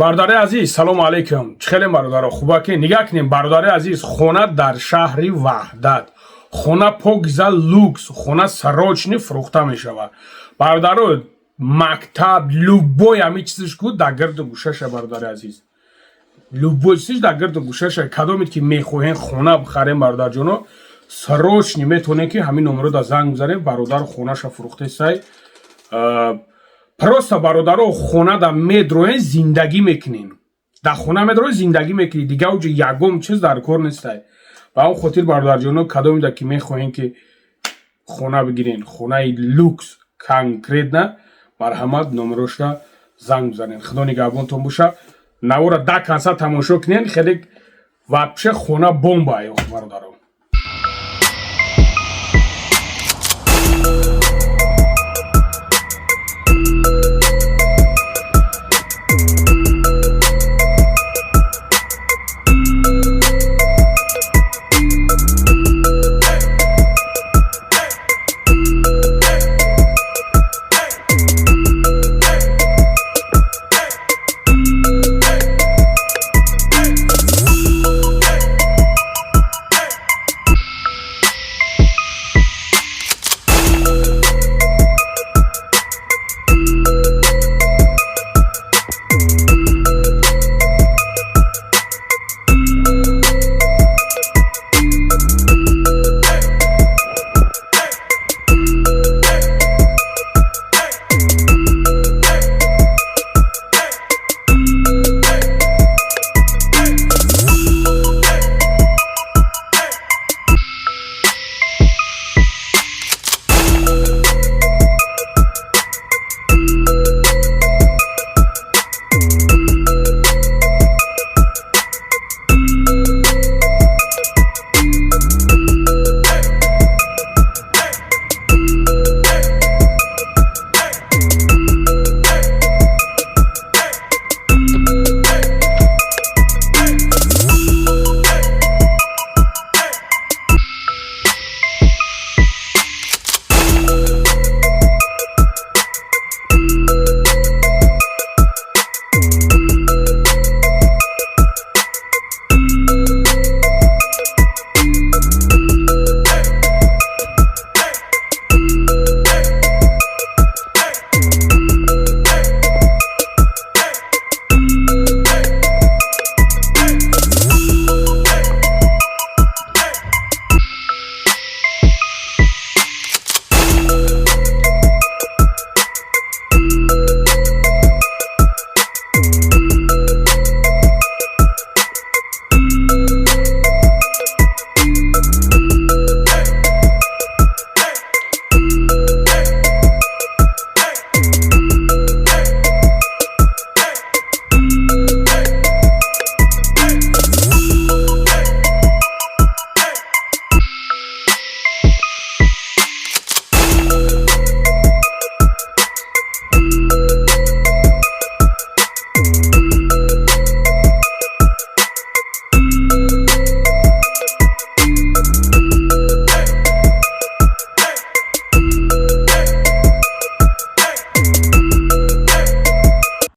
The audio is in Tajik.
برادر عزیز سلام علیکم. چخیلی برادر خوبه که نگاه کنیم. برادر عزیز خونه در شهر وحدت، خونه پوکزا لوکس، خونه سروچنی فروخته می شود. برادر مکتب لوبوی همه چیزش کو در گرد گوشش. برادر عزیز لوبوی چیزش در گرد گوشش. کدامید که میخواین خونه بخریم برادر جونو سروچنی میتونه که همین نمره دا زنگ بزنیم. برادر خونهش فروخته سای просто бародаро хона да медроен зиндагӣ мекунин. Да хона медроен зиндагӣ мекунӣ. Дига уҷа ягом чиз дар кор нестай. Ба он хотир бародарҷоно кадомида ки мехоҳем ки хона бигирин, хонаи люкс конкретна, марҳамат номерошда занг бизанен. Худо нигаҳбонтон боша. Навора да конса тамошо кунен. Хеле вапше хона бомба аё бародаро.